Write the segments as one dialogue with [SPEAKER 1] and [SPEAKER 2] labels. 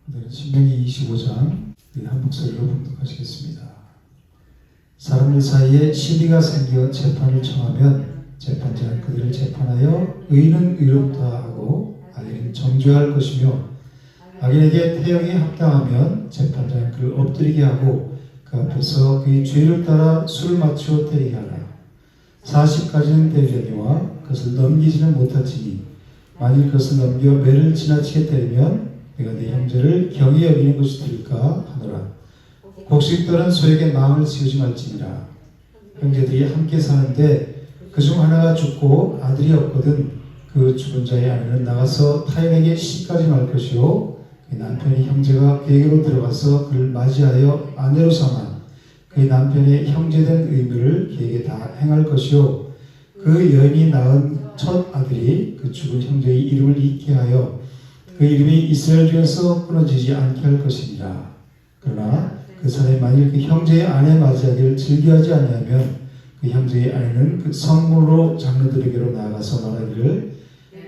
[SPEAKER 1] 오늘은 신명기 25장 한 목소리로 봉독하시겠습니다. 사람들 사이에 시비가 생겨 재판을 청하면 재판장은 그들을 재판하여 의인은 의롭다 하고 악인은 정죄할 것이며 악인에게 태형이 합당하면 재판장은 그를 엎드리게 하고 그 앞에서 그의 죄를 따라 술을 마치고 때리게 하라. 40까지는 때리려니와 그것을 넘기지는 못할지니 만일 그것을 넘겨 매를 지나치게 때리면 내가 네 형제를 경히 여기는 것이 될까 하노라. 곡식들은 소에게 마음을 씌우지 말지니라. 형제들이 함께 사는데 그중 하나가 죽고 아들이 없거든 그 죽은 자의 아내는 나가서 타인에게 시까지 말 것이요 그 남편이 형제가 그에게로 들어가서 그를 맞이하여 아내로 삼아 그 남편의 형제된 의무를 그에게 다 행할 것이요 그 여인이 낳은 첫 아들이 그 죽은 형제의 이름을 잊게 하여 그 이름이 이스라엘 중에서 끊어지지 않게 할 것이니라. 그러나 그 사람이 만일 그 형제의 아내 맞이하기를 즐겨하지 아니하면 그 형제의 아내는 그 성문으로 장로들에게로 나아가서 말하기를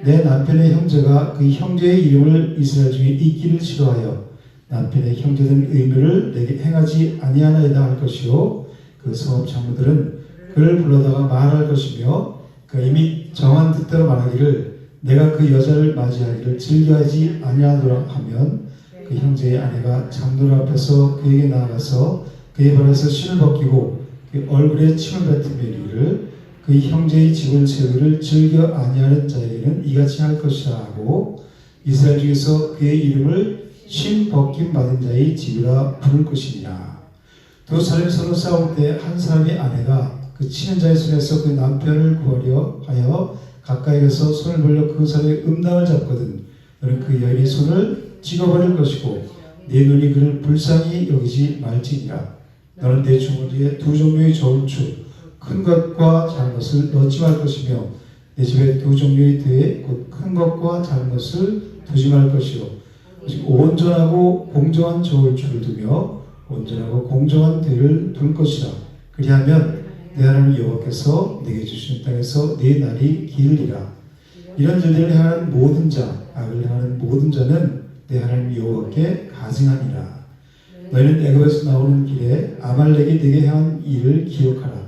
[SPEAKER 1] 내 남편의 형제가 그 형제의 이름을 이스라엘 중에 잊기를 싫어하여 남편의 형제된 의무를 내게 행하지 아니하나이다 할 것이요 그 성읍 장로들은 그를 불러다가 말할 것이며 그 이미 정한 뜻대로 말하기를 내가 그 여자를 맞이하기를 즐겨하지 아니하노라 하면 그 형제의 아내가 장로들 앞에서 그에게 나아가서 그의 발에서 신을 벗기고 그 얼굴에 침을 뱉으며 이르기를 그 형제의 집을 세우기를 즐겨 아니하는 자에게는 이같이 할 것이라 하고 이스라엘 중에서 그의 이름을 신 벗김 받은 자의 집이라 부를 것이니라. 두 사람이 서로 싸울 때 한 사람의 아내가 그 치는 자의 손에서 그 남편을 구하려 하여 가까이 가서 손을 벌려 그 사람의 음담을 잡거든 너는 그 여인의 손을 찍어버릴 것이고 내 눈이 그를 불쌍히 여기지 말지니라. 너는 내 주머니에 두 종류의 저울추 큰 것과 작은 것을 넣지 말 것이며 내 집에 두 종류의 대에 곧 큰 것과 작은 것을 두지 말 것이요 온전하고 공정한 저울추를 두며 온전하고 공정한 대를 둘 것이라. 그리하면 내 하나님 여호와께서 내게 주시는 땅에서 네 날이 길리라. 이런 일들을 행하는 모든 자, 악을 행하는 모든 자는 내 하나님 여호와께 가증하니라. 너희는 애굽에서 나오는 길에 아말렉이 내게 행한 일을 기억하라.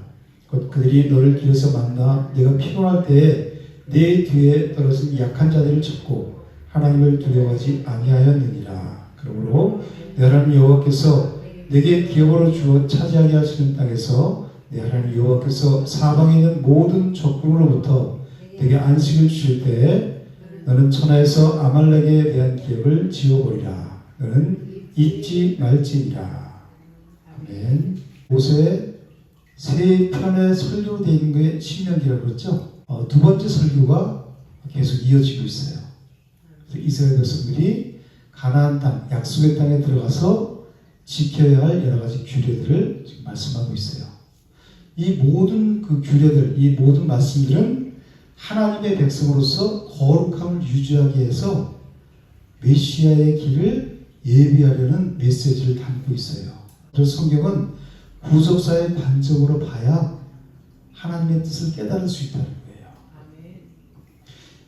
[SPEAKER 1] 곧 그들이 너를 길에서 만나 내가 피곤할 때에 네 뒤에 떨어진 약한 자들을 찾고 하나님을 두려워하지 아니하였느니라. 그러므로 내 하나님 여호와께서 내게 기업으로 주어 차지하게 하시는 땅에서 내 하나님 여호와께서 사방에 있는 모든 적군으로부터 내게 안식을 주실 때에 너는 천하에서 아말렉에 대한 기억을 지워버리라. 너는 잊지 말지니라. 아멘. 모세의 세 편의 설교로 되어 있는 게 신명기라고 그랬죠. 두 번째 설교가 계속 이어지고 있어요. 이스라엘 백성들이 가나안 땅, 약속의 땅에 들어가서 지켜야 할 여러 가지 규례들을 지금 말씀하고 있어요. 이 모든 그 규례들, 이 모든 말씀들은 하나님의 백성으로서 거룩함을 유지하기 위해서 메시아의 길을 예비하려는 메시지를 담고 있어요. 그래서 성경은 구속사의 관점으로 봐야 하나님의 뜻을 깨달을 수 있다는 거예요.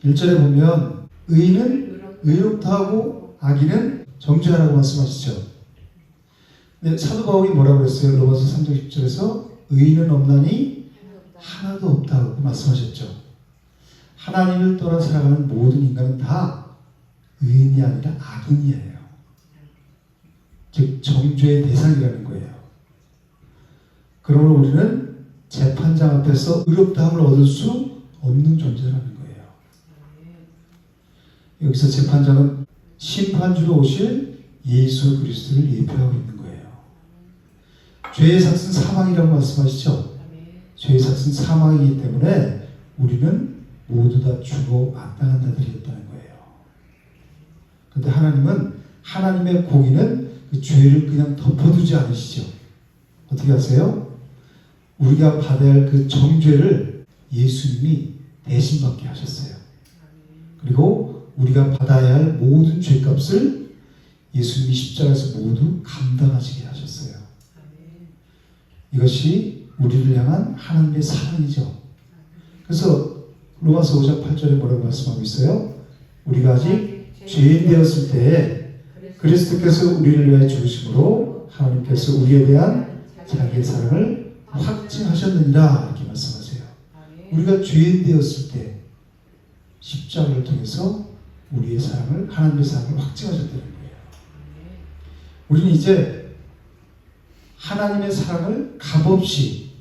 [SPEAKER 1] 1절에 보면 의인은 의롭다 하고 악인은 정죄하라고 말씀하시죠. 근데 사도 바울이 뭐라고 했어요? 로마서 3장 10절에서 의인은 없나니 하나도 없다고 말씀하셨죠. 하나님을 떠나 살아가는 모든 인간은 다 의인이 아니라 악인이에요. 즉 정죄의 대상이라는 거예요. 그러므로 우리는 재판장 앞에서 의롭다함을 얻을 수 없는 존재라는 거예요. 여기서 재판장은 심판주로 오실 예수 그리스도를 예표하고 있는 거예요. 죄의 삭은 사망이라고 말씀하시죠. 죄의 삭은 사망이기 때문에 우리는 모두 다 죽어 마땅한 자들이었다는 거예요. 그런데 하나님은 하나님의 공의는 그 죄를 그냥 덮어두지 않으시죠. 어떻게 하세요? 우리가 받아야 할 그 정죄를 예수님이 대신 받게 하셨어요. 그리고 우리가 받아야 할 모든 죄값을 예수님이 십자가에서 모두 감당하시게 하셨어요. 이것이 우리를 향한 하나님의 사랑이죠. 그래서 로마서 5장 8절에 뭐라고 말씀하고 있어요? 우리가 아직 죄인 되었을 때에 그리스도께서 우리를 위하여 죽으심으로 하나님께서 우리에 대한 자기의 사랑을 확증하셨느니라 이렇게 말씀하세요. 우리가 죄인 되었을 때 십자가를 통해서 우리의 사랑을 하나님의 사랑을 확증하셨다는 거예요. 우리는 이제 하나님의 사랑을 값없이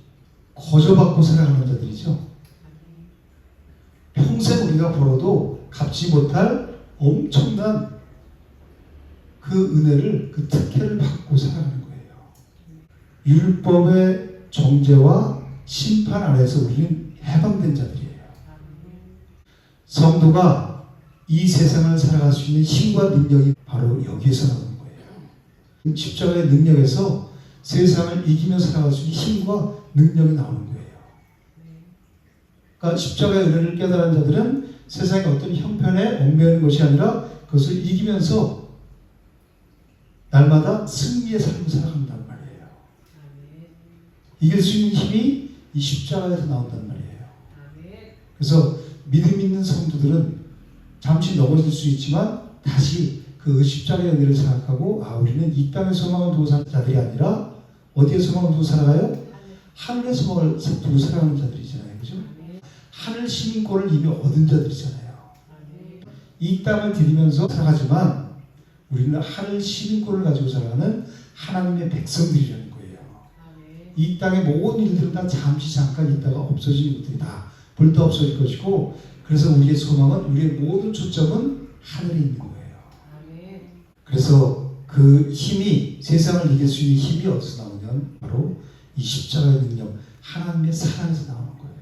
[SPEAKER 1] 거저받고 살아가는 자들이죠. 평생 우리가 벌어도 갚지 못할 엄청난 그 은혜를, 그 특혜를 받고 살아가는 거예요. 율법의 정죄와 심판 아래에서 우리는 해방된 자들이에요. 성도가 이 세상을 살아갈 수 있는 힘과 능력이 바로 여기에서 나오는 거예요. 십자가의 능력에서 세상을 이기며 살아갈 수 있는 힘과 능력이 나오는 거예요. 그러니까 십자가의 은혜를 깨달은 자들은 세상의 어떤 형편에 얽매이는 것이 아니라 그것을 이기면서 날마다 승리의 삶을 살아간단 말이에요. 이길 수 있는 힘이 이 십자가에서 나온단 말이에요. 그래서 믿음 있는 성도들은 잠시 넘어질 수 있지만 다시 그 십자가의 은혜를 생각하고 우리는 이 땅의 소망을 두고 사는 자들이 아니라 어디에 소망을 두고 살아가요? 하늘의 소망을 두고 살아가는 자들이잖아요. 그죠? 하늘 시민권을 이미 얻은 자들이잖아요. 이 땅을 디디면서 살아가지만 우리는 하늘 시민권을 가지고 살아가는 하나님의 백성들이라는 거예요. 이 땅의 모든 일들은 다 잠시 잠깐 있다가 없어지는 것들이 다 불타 없어질 것이고, 그래서 우리의 소망은, 우리의 모든 초점은 하늘에 있는 거예요. 그래서 그 힘이, 세상을 이길 수 있는 힘이 어디서 나오냐면 바로 이 십자가의 능력, 하나님의 사랑에서 나오는 거예요.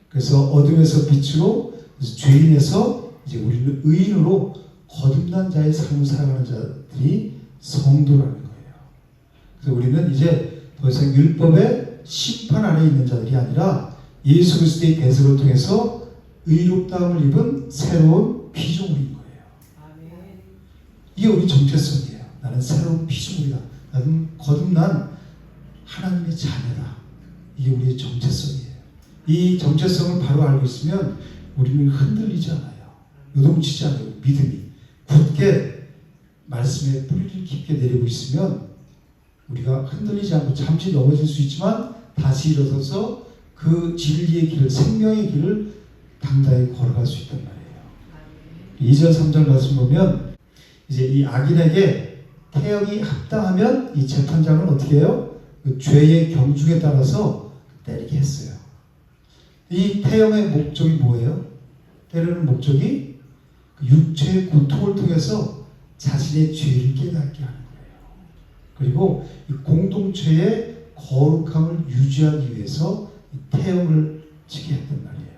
[SPEAKER 1] 그래서 어둠에서 빛으로, 그래서 죄인에서 이제 우리는 의인으로 거듭난 자의 삶을 살아가는 자들이 성도라는 거예요. 그래서 우리는 이제 더 이상 율법의 심판 아래 있는 자들이 아니라 예수 그리스도의 대속을 통해서 의롭다함을 입은 새로운 피조물인 거예요. 이게 우리 정체성이에요. 나는 새로운 피조물이다. 나는 거듭난 하나님의 자녀다. 이게 우리의 정체성이에요. 이 정체성을 바로 알고 있으면 우리는 흔들리지 않아요. 요동치지 않아요. 믿음이 굳게 말씀에 뿌리를 깊게 내리고 있으면 우리가 흔들리지 않고 잠시 넘어질 수 있지만 다시 일어서서 그 진리의 길을, 생명의 길을 당당히 걸어갈 수 있단 말이에요. 2절 3절 말씀 보면 이제 이 악인에게 태형이 합당하면 이 재판장은 어떻게 해요? 그 죄의 경중에 따라서 때리게 했어요. 이 태형의 목적이 뭐예요? 때리는 목적이 그 육체의 고통을 통해서 자신의 죄를 깨닫게 하는 거예요. 그리고 이 공동체의 거룩함을 유지하기 위해서 이 태형을 치게 했단 말이에요.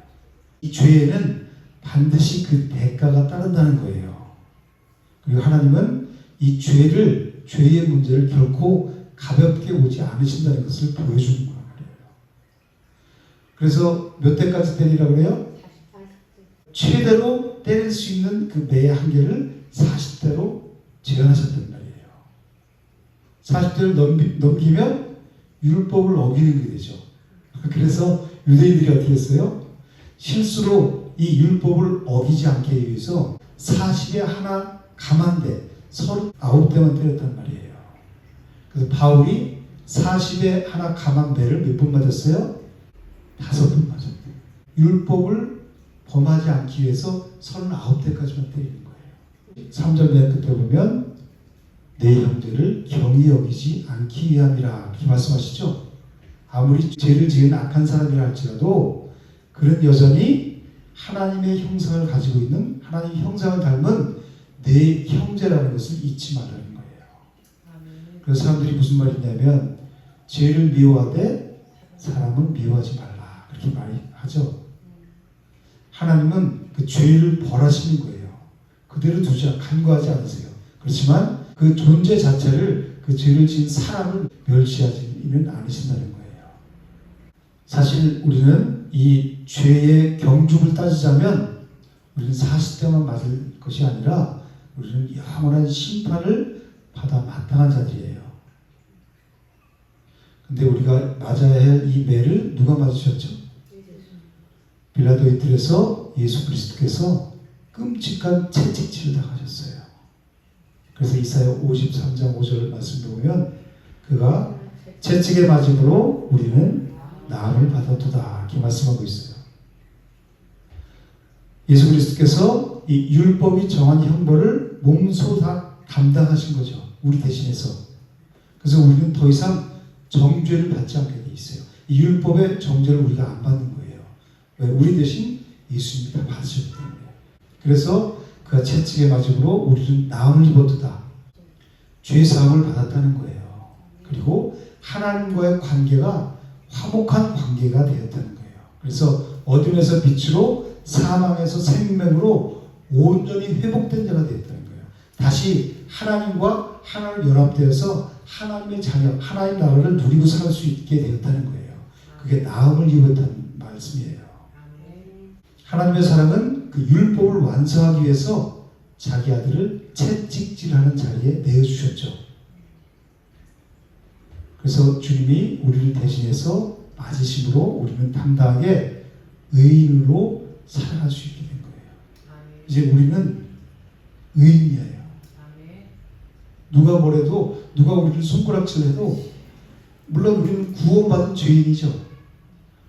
[SPEAKER 1] 이 죄에는 반드시 그 대가가 따른다는 거예요. 그리고 하나님은 이 죄의 문제를 결코 가볍게 오지 않으신다는 것을 보여주는 거란 말이에요. 그래서 몇 대까지 때리라고 그래요? 최대로 때릴 수 있는 그 매의 한계를 40대로 제한하셨단 말이에요. 40대를 넘기면 율법을 어기는 게 되죠. 그래서 유대인들이 어떻게 했어요? 실수로 이 율법을 어기지 않게 위해서 40에 하나 감한대 39대만 때렸단 말이에요. 그래서 바울이 40에 하나 감한 배를 몇 번 맞았어요? 5번 맞았대요. 율법을 범하지 않기 위해서 39대까지만 때리는 거예요. 3절 맨 끝에 보면 내 형제를 경히 여기지 않기 위함이라 이렇게 말씀하시죠. 아무리 죄를 지은 악한 사람이라 할지라도 그는 여전히 하나님의 형상을 가지고 있는, 하나님의 형상을 닮은 내 형제라는 것을 잊지 말라는 거예요. 그래서 사람들이 무슨 말이냐면 죄를 미워하되 사람은 미워하지 말라 그렇게 말하죠. 하나님은 그 죄를 벌하시는 거예요. 그대로 간과하지 않으세요. 그렇지만 그 존재 자체를, 그 죄를 지은 사람을 멸시하지는 않으신다는 거예요. 사실 우리는 이 죄의 경중을 따지자면 우리는 40대만 맞을 것이 아니라 우리는 영원한 심판을 받아 마땅한 자들이에요. 근데 우리가 맞아야 할 이 매를 누가 맞으셨죠? 빌라도의 뜰에서 예수 그리스도께서 끔찍한 채찍질을 당하셨어요. 그래서 이사야 53장 5절 말씀을 보면 그가 채찍에 맞음으로 우리는 나음을 받았도다 이렇게 말씀하고 있어요. 예수 그리스도께서 이 율법이 정한 형벌을 몸소 다 감당하신 거죠. 우리 대신해서. 그래서 우리는 더 이상 정죄를 받지 않게 돼 있어요. 이 율법의 정죄를 우리가 안 받는 거예요. 왜? 우리 대신 예수님이 다 받으셨기 때문에. 그래서 그가 채찍에 맞음으로 우리는 나음을 입었도다. 죄 사함을 받았다는 거예요. 그리고 하나님과의 관계가 화목한 관계가 되었다는 거예요. 그래서 어둠에서 빛으로 사망에서 생명으로 온전히 회복된 자가 되었다는 거예요. 다시 하나님과 하나님 연합되어서 하나님의 자녀, 하나님 나라를 누리고 살 수 있게 되었다는 거예요. 그게 나음을 입었다는 말씀이에요. 하나님의 사랑은 그 율법을 완성하기 위해서 자기 아들을 채찍질하는 자리에 내어주셨죠. 그래서 주님이 우리를 대신해서 맞으심으로 우리는 당당하게 의인으로 살아갈 수 있게 된 거예요. 이제 우리는 의인이에요. 누가 뭐래도 누가 우리를 손가락질해도 물론 우리는 구원받은 죄인이죠.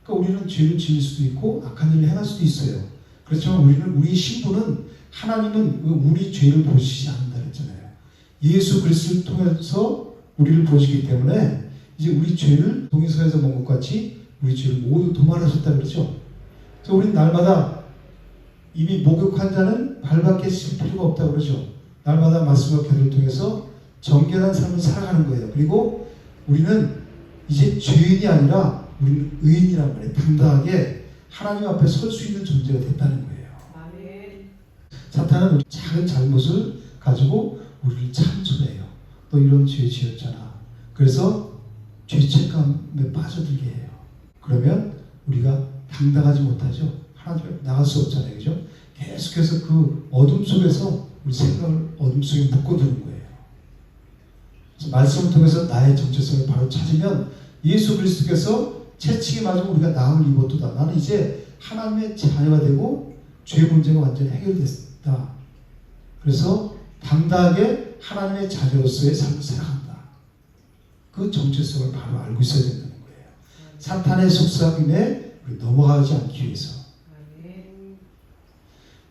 [SPEAKER 1] 그러니까 우리는 죄를 지을 수도 있고 악한 일을 행할 수도 있어요. 그렇지만 우리의 신분은 하나님은 우리 죄를 보시지 않는다 그랬잖아요. 예수 그리스도를 통해서 우리를 보시기 때문에 이제 우리 죄를 동의서에서 본 것 같이 우리 죄를 모두 도말하셨다 그러죠. 그래서 우리는 날마다 이미 목욕한 자는 발밖에 씻을 필요가 없다 그러죠. 날마다 말씀과 기도를 통해서 정결한 삶을 살아가는 거예요. 그리고 우리는 이제 죄인이 아니라 우리는 의인이란 말이에요. 당당하게 하나님 앞에 설 수 있는 존재가 됐다는 거예요. 사탄은 우리 작은 잘못을 가지고 우리를 참소해요. 너 이런 죄 지었잖아. 그래서 죄책감에 빠져들게 해요. 그러면 우리가 당당하지 못하죠. 하나님 앞에 나갈 수 없잖아요. 그죠? 계속해서 그 어둠 속에서 우리 생각을 어둠 속에 묶어두는 거예요. 그래서 말씀을 통해서 나의 정체성을 바로 찾으면 예수 그리스도께서 채찍에 맞으면 우리가 나음을 입었도다. 나는 이제 하나님의 자녀가 되고 죄 문제가 완전히 해결됐다. 그래서 당당하게 하나님의 자녀로서의 삶을 살아간다. 그 정체성을 바로 알고 있어야 된다는 거예요. 사탄의 속삭임에 우리 넘어가지 않기 위해서.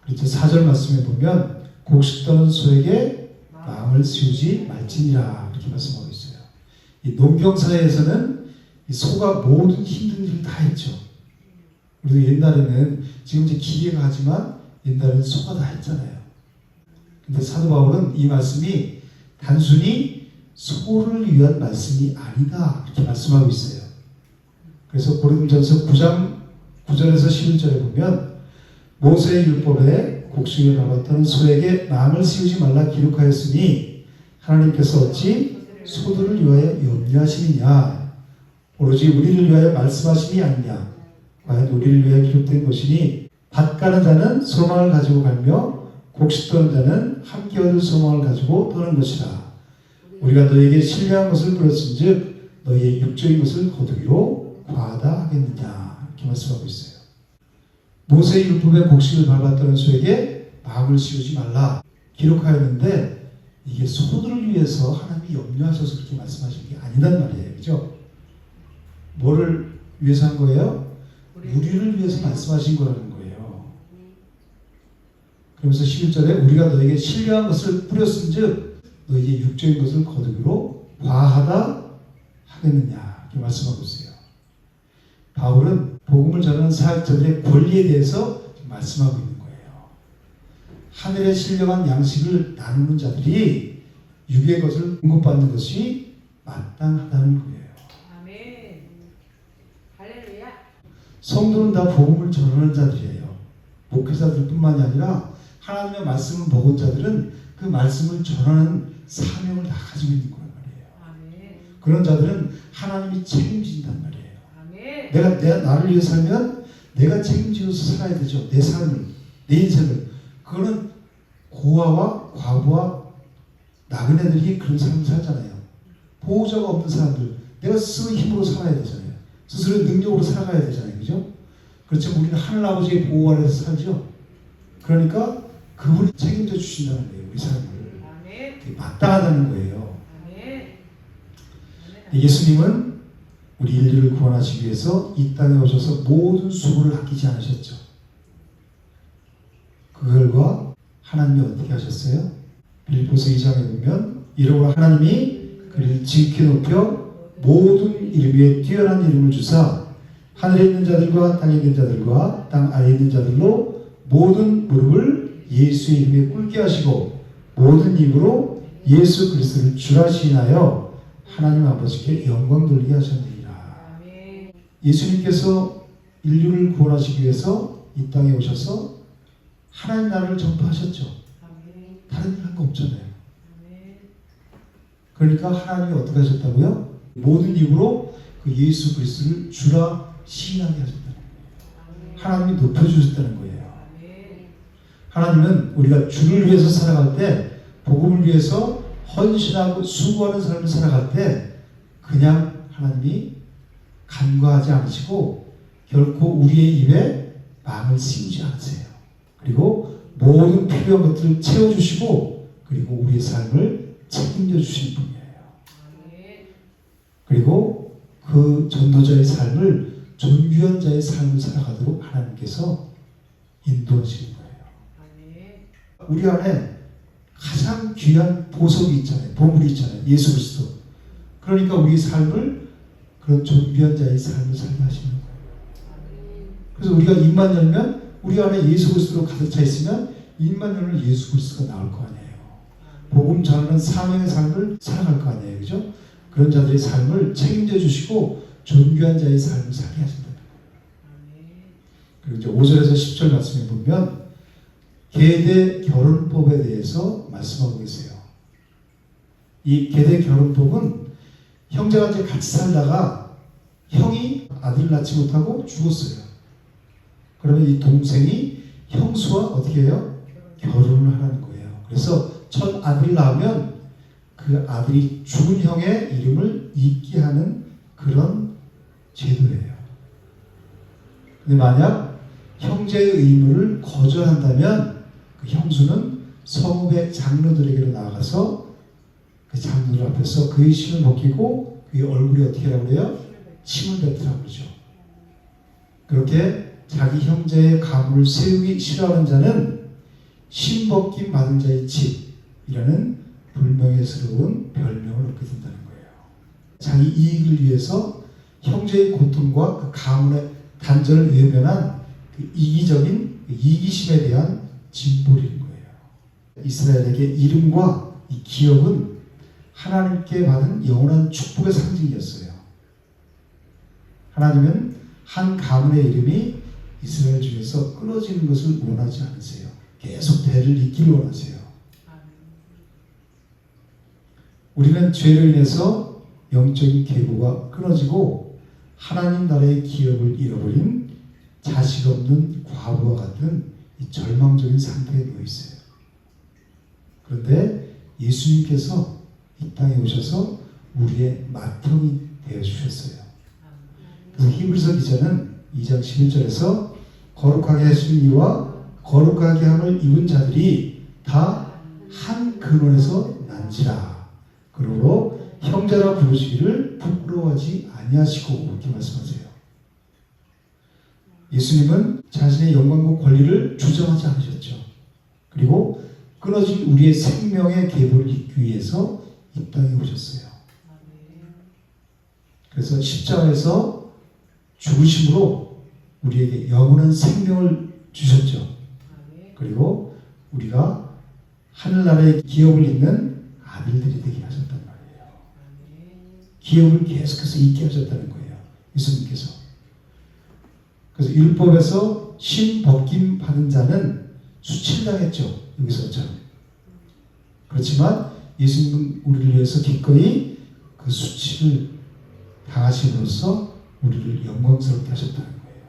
[SPEAKER 1] 그래서 4절 말씀에 보면 곡식 떠는 소에게 마음을 씌우지 말지니라 이렇게 말씀하고 있어요. 이 농경사회에서는 이 소가 모든 힘든 일을 다 했죠. 우리도 옛날에는 지금 이제 기계가 하지만 옛날에는 소가 다 했잖아요. 근데 사도 바울은 이 말씀이 단순히 소를 위한 말씀이 아니다 이렇게 말씀하고 있어요. 그래서 고린도전서 9장 9절에서 11절에 보면 모세의 율법에 곡식을 밟았던 소에게 마음을 씌우지 말라 기록하였으니 하나님께서 어찌 소들을 위하여 염려하시느냐 오로지 우리를 위하여 말씀하심이 아니냐 과연 우리를 위하여 기록된 것이니 밭 가는 자는 소망을 가지고 갈며 곡식 떠는 자는 함께 얻을 소망을 가지고 떠는 것이라. 우리가 너에게 신뢰한 것을 뿌렸은즉 너희의 육적인 것을 거두기로 과하다 하겠느냐 이렇게 말씀하고 있어요. 모세의 율법에 곡식을 밟았던 소에게 마음을 씌우지 말라 기록하였는데 이게 소들을 위해서 하나님이 염려하셔서 그렇게 말씀하신 게 아니란 말이에요. 그죠? 뭐를 위해서 한 거예요? 우리를 위해서 말씀하신 거라는 거예요. 그러면서 11절에 우리가 너에게 신뢰한 것을 뿌렸은즉 너희의 육적인 것을 거두기로 과하다 하겠느냐 이렇게 말씀하고 있어요. 바울은 복음을 전하는 사역자들의 권리에 대해서 말씀하고 있는 거예요. 하늘에 신령한 양식을 나누는 자들이 육의 것을 공급받는 것이 마땅하다는 거예요.
[SPEAKER 2] 아멘. 할렐루야.
[SPEAKER 1] 성도는 다 복음을 전하는 자들이에요. 목회자들뿐만이 아니라 하나님의 말씀을 먹은 자들은 그 말씀을 전하는 사명을 다 가지고 있는 거란 말이에요.
[SPEAKER 2] 아멘.
[SPEAKER 1] 그런 자들은 하나님이 책임진단 말이에요.
[SPEAKER 2] 아멘.
[SPEAKER 1] 내가 나를 위해 살면 내가 책임지어서 살아야 되죠. 내 삶을, 내 인생을. 그거는 고아와 과부와 나그네들이 그런 삶을 살잖아요. 보호자가 없는 사람들, 내가 스스로 힘으로 살아야 되잖아요. 스스로의 능력으로 살아가야 되잖아요. 그죠? 그렇지만 우리는 하늘 아버지의 보호 아래서 살죠. 그러니까 그분이 책임져 주신다는 거예요. 우리 삶을.
[SPEAKER 2] 아멘.
[SPEAKER 1] 마땅하다는 거예요.
[SPEAKER 2] 아멘.
[SPEAKER 1] 예수님은 우리 인류를 구원하시기 위해서 이 땅에 오셔서 모든 수고를 아끼지 않으셨죠. 그 결과 하나님이 어떻게 하셨어요? 빌립보서 2장에 보면 이러므로 하나님이 그를 지극히 높여 모든 이름 위에 뛰어난 이름을 주사 하늘에 있는 자들과 땅에 있는 자들과 땅 아래에 있는 자들로 모든 무릎을 예수의 이름에 꿇게 하시고 모든 입으로 예수 그리스도를 주라 시인하여 하나님 아버지께 영광 돌리게 하셨느니라.
[SPEAKER 2] 아멘.
[SPEAKER 1] 예수님께서 인류를 구원하시기 위해서 이 땅에 오셔서 하나님 나라를 전파하셨죠.
[SPEAKER 2] 아멘.
[SPEAKER 1] 다른 일 한 거 없잖아요.
[SPEAKER 2] 아멘.
[SPEAKER 1] 그러니까 하나님이 어떻게 하셨다고요? 모든 입으로 그 예수 그리스도를 주라 시인하게 하셨다는 거예요. 하나님이 높여주셨다는 거예요.
[SPEAKER 2] 아멘.
[SPEAKER 1] 하나님은 우리가 주를 위해서 살아갈 때, 복음을 위해서 헌신하고 수고하는 삶을 살아갈 때 그냥 하나님이 간과하지 않으시고 결코 우리의 입에 망을 씌우지 않으세요. 그리고 모든 필요한 것들을 채워주시고 그리고 우리의 삶을 책임져 주시는 분이에요.
[SPEAKER 2] 아멘.
[SPEAKER 1] 그리고 그 전도자의 삶을 존귀한 자의 삶을 살아가도록 하나님께서 인도하시는 거예요.
[SPEAKER 2] 아멘.
[SPEAKER 1] 우리 안에 가장 귀한 보석이 있잖아요. 보물이 있잖아요. 예수 그리스도. 그러니까 우리 삶을 그런 존귀한 자의 삶을 살게 하시는 거예요. 그래서 우리가 입만 열면 우리 안에 예수 그리스도로 가득 차 있으면 입만 열면 예수 그리스도가 나올 거 아니에요. 복음 전하는 사명의 삶을 살아갈 거 아니에요. 그죠? 그런 자들의 삶을 책임져 주시고 존귀한 자의 삶을 살게 하신다. 그리고 이제 5절에서 10절 말씀에 보면 계대 결혼법에 대해서 말씀하고 계세요. 이 계대 결혼법은 형제가 이제 같이 살다가 형이 아들을 낳지 못하고 죽었어요. 그러면 이 동생이 형수와 어떻게 해요? 결혼을 하라는 거예요. 그래서 첫 아들을 낳으면 그 아들이 죽은 형의 이름을 잊게 하는 그런 제도예요. 근데 만약 형제의 의무를 거절한다면 그 형수는 성읍의 장로들에게로 나아가서 그 장로들 앞에서 그의 신을 벗기고 그의 얼굴에 어떻게 하라고 그래요? 침을 뱉으라고 그러죠. 그렇게 자기 형제의 가문을 세우기 싫어하는 자는 신벗김 받은 자의 집이라는 불명예스러운 별명을 얻게 된다는 거예요. 자기 이익을 위해서 형제의 고통과 그 가문의 단절을 외면한 그 이기적인 이기심에 대한 진보리인 거예요. 이스라엘에게 이름과 이 기업은 하나님께 받은 영원한 축복의 상징이었어요. 하나님은 한 가문의 이름이 이스라엘 중에서 끊어지는 것을 원하지 않으세요. 계속 대를 잇기를 원하세요. 우리는 죄로 인해서 영적인 계보가 끊어지고 하나님 나라의 기업을 잃어버린 자식 없는 과부와 같은 이 절망적인 상태에 놓여 있어요. 그런데 예수님께서 이 땅에 오셔서 우리의 마통이 되어 주셨어요. 그래서 히브리서 기자는 2장 11절에서 거룩하게 하신 이와 거룩하게 함을 입은 자들이 다 한 근원에서 난지라. 그러므로 형제라 부르시기를 부끄러워하지 아니하시고 이렇게 말씀하세요. 예수님은 자신의 영광과 권리를 주장하지 않으셨죠. 그리고 끊어진 우리의 생명의 계보를 잇기 위해서 이 땅에 오셨어요. 그래서 십자가에서 죽으심으로 우리에게 영원한 생명을 주셨죠. 그리고 우리가 하늘나라의 기업을 잇는 아들들이 되게 하셨단 말이에요. 기업을 계속해서 잇게 하셨다는 거예요. 예수님께서. 그래서 율법에서 신 벗김 받은 자는 수치당했죠. 여기서처럼. 그렇지만 예수님은 우리를 위해서 기꺼이 그 수치를 당하심으로써 우리를 영광스럽게 하셨다는 거예요.